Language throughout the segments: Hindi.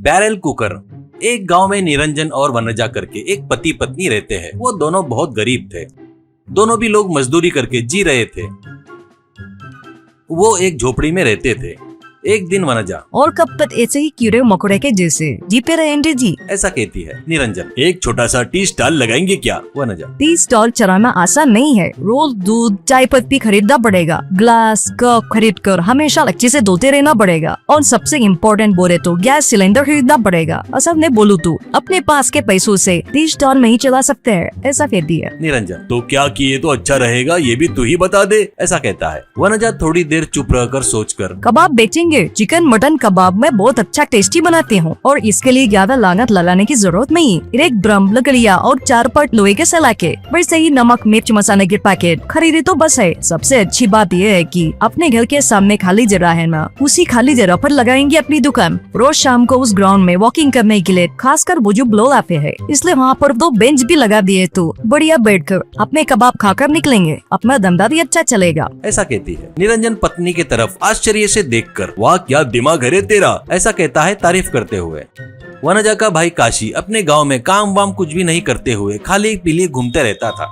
Barrel cooker. एक गांव में निरंजन और वनजा करके एक पति पत्नी रहते हैं। वो दोनों बहुत गरीब थे। दोनों भी लोग मजदूरी करके जी रहे थे। वो एक झोपड़ी में रहते थे। एक दिन वनजा, और कब तक ऐसे ही कीड़े मकोड़े के जैसे जीते रहेंगे जी, ऐसा कहती है। निरंजन, एक छोटा सा टी स्टॉल लगाएंगे क्या? वनजा, टी स्टॉल चलाना आसान नहीं है। रोज दूध चाय पत्ती खरीदना पड़ेगा, ग्लास कप खरीद कर हमेशा अच्छे से धोते रहना पड़ेगा, और सबसे इम्पोर्टेंट बोले तो गैस सिलेंडर खरीदना पड़ेगा। असल में बोलूं तो अपने पास के पैसों से टी स्टॉल नहीं चला सकते हैं, ऐसा कहती है। निरंजन, तो क्या किए तो अच्छा रहेगा, ये भी तू ही बता दे, ऐसा कहता है। वनजा थोड़ी देर चुप रहकर सोचकर, कबाब बेचेंगे। चिकन मटन कबाब मैं बहुत अच्छा टेस्टी बनाती हूँ, और इसके लिए ज्यादा लागत लगाने की जरूरत नहीं। एक ड्रम, लकड़ियाँ और 4 पट लोहे के सलाखे, वैसे ही नमक मिर्च मसाले के पैकेट खरीदे तो बस है। सबसे अच्छी बात यह है कि अपने घर के सामने खाली जगह है ना, उसी खाली जगह पर लगाएंगे अपनी दुकान। रोज शाम को उस ग्राउंड में वॉकिंग करने के लिए खासकर बुजुर्ग लोग आते हैं, इसलिए वहाँ पर 2 बेंच भी लगा दिए तो बढ़िया बैठकर अपने कबाब खाकर निकलेंगे। अपना धंधा भी अच्छा चलेगा, ऐसा कहती है। निरंजन पत्नी की तरफ आश्चर्य से देखकर, वाह क्या दिमाग है तेरा, ऐसा कहता है तारीफ करते हुए। वनजा का भाई काशी अपने गांव में काम वाम कुछ भी नहीं करते हुए खाली पीली घूमते रहता था,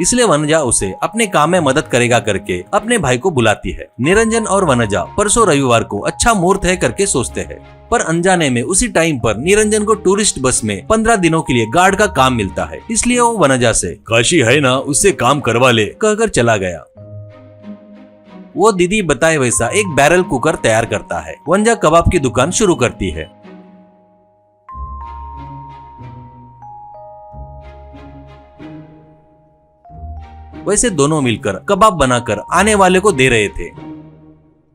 इसलिए वनजा उसे अपने काम में मदद करेगा करके अपने भाई को बुलाती है। निरंजन और वनजा परसों रविवार को अच्छा मुहूर्त है करके सोचते हैं, पर अनजाने में उसी टाइम पर निरंजन को टूरिस्ट बस में 15 दिनों के लिए गार्ड का काम मिलता है, इसलिए वो वनजा से काशी है ना, उससे काम करवा ले कहकर चला गया। वो दीदी बताए वैसा एक बैरल कुकर तैयार करता है। वनजा कबाब की दुकान शुरू करती है। वैसे दोनों मिलकर कबाब बनाकर आने वाले को दे रहे थे।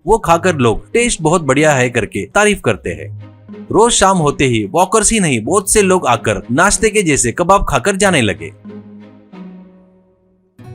वो खाकर लोग टेस्ट बहुत बढ़िया है करके तारीफ करते हैं। रोज शाम होते ही वॉकर्स ही नहीं बहुत से लोग आकर नाश्ते के जैसे कबाब खाकर जाने लगे।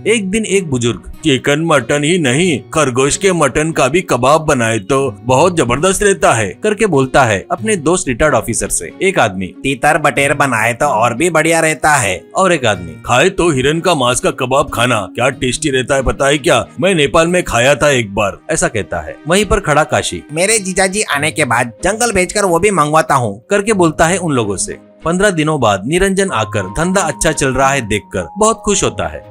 एक दिन एक बुजुर्ग, चिकन मटन ही नहीं खरगोश के मटन का भी कबाब बनाए तो बहुत जबरदस्त रहता है करके बोलता है अपने दोस्त रिटायर्ड ऑफिसर से। एक आदमी, तीतर बटेर बनाए तो और भी बढ़िया रहता है। और एक आदमी, खाए तो हिरन का मांस का कबाब खाना क्या टेस्टी रहता है पता है क्या, मैं नेपाल में खाया था एक बार, ऐसा कहता है। वहीं पर खड़ा काशी, मेरे जीजाजी आने के बाद जंगल भेजकर वो भी मंगवाता हूँ करके बोलता है उन लोगों से। 15 दिनों बाद निरंजन आकर धंधा अच्छा चल रहा है देखकर बहुत खुश होता है।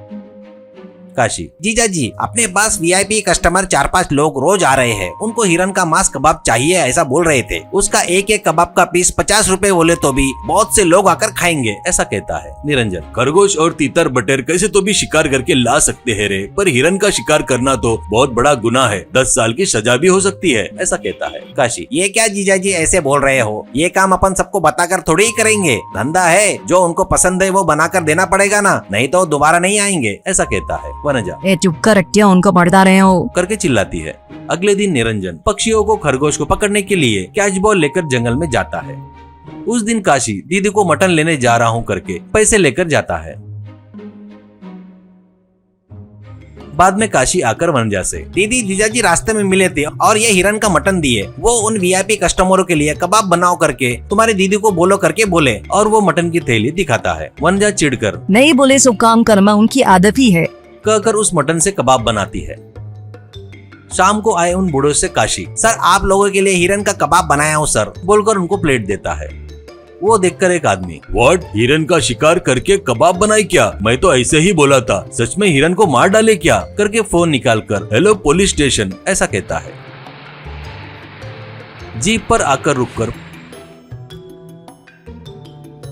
काशी, जीजाजी अपने पास वीआईपी कस्टमर 4-5 लोग रोज आ रहे हैं, उनको हिरन का मांस कबाब चाहिए ऐसा बोल रहे थे। उसका एक कबाब का पीस 50 रुपए बोले तो भी बहुत से लोग आकर खाएंगे, ऐसा कहता है। निरंजन, खरगोश और तीतर बटेर कैसे तो भी शिकार करके ला सकते हैं रे, पर हिरन का शिकार करना तो बहुत बड़ा गुनाह है, 10 साल की सजा भी हो सकती है, ऐसा कहता है। काशी, ये क्या जीजाजी ऐसे बोल रहे हो, ये काम अपन सबको बताकर थोड़ी ही करेंगे, धंधा है, जो उनको पसंद है वो बनाकर देना पड़ेगा ना, नहीं तो दोबारा नहीं आएंगे, ऐसा कहता है। वनजा, ए चुप कर रखिया, उनको पढ़ता रहे हो करके चिल्लाती है। अगले दिन निरंजन पक्षियों को खरगोश को पकड़ने के लिए कैच बॉल लेकर जंगल में जाता है। उस दिन काशी दीदी को मटन लेने जा रहा हूँ करके पैसे लेकर जाता है। बाद में काशी आकर वनजा से, दीदी जीजाजी रास्ते में मिले थे और ये हिरन का मटन दिए, वो उन वीआईपी कस्टमरों के लिए कबाब बनाओ करके तुम्हारी दीदी को बोलो करके बोले, और वो मटन की थैली दिखाता है। वनजा चिढ़कर, नहीं बोले सो काम करना उनकी आदत ही है कहकर उस मटन से कबाब बनाती है। शाम को आए उन बूढ़ों से काशी, सर आप लोगों के लिए हिरन का कबाब बनाया हूँ सर, बोलकर उनको प्लेट देता है। वो देखकर एक आदमी, व्हाट, हिरन का शिकार करके कबाब बनाए क्या, मैं तो ऐसे ही बोला था, सच में हिरन को मार डाले क्या करके फोन निकालकर हेलो पुलिस स्टेशन, ऐसा कहता है। जीप पर आकर रुककर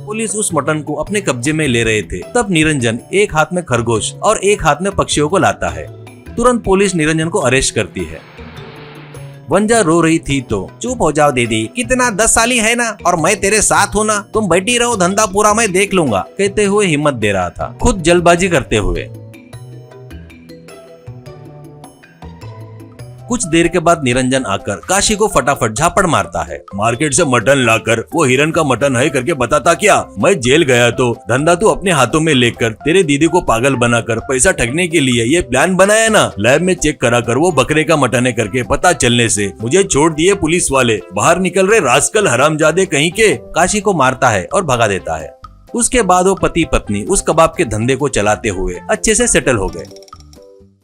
पुलिस उस मटन को अपने कब्जे में ले रहे थे, तब निरंजन एक हाथ में खरगोश और एक हाथ में पक्षियों को लाता है। तुरंत पुलिस निरंजन को अरेस्ट करती है। वनजा रो रही थी तो, चुप हो जाओ दीदी, कितना 10 साली है ना, और मैं तेरे साथ हूँ ना, तुम बैठी रहो, धंधा पूरा मैं देख लूंगा, कहते हुए हिम्मत दे रहा था, खुद जल्दबाजी करते हुए। कुछ देर के बाद निरंजन आकर काशी को फटाफट झापड़ मारता है। मार्केट से मटन लाकर वो हिरन का मटन है करके बताता क्या, मैं जेल गया तो धंधा तू अपने हाथों में लेकर तेरे दीदी को पागल बनाकर पैसा ठगने के लिए ये प्लान बनाया ना, लैब में चेक करा कर वो बकरे का मटन है करके पता चलने से मुझे छोड़ दिए पुलिस वाले, बाहर निकल रहे रास्कल हरामजादे कहीं के, काशी को मारता है और भगा देता है। उसके बाद वो पति पत्नी उस कबाब के धंधे को चलाते हुए अच्छे से सेटल हो गए।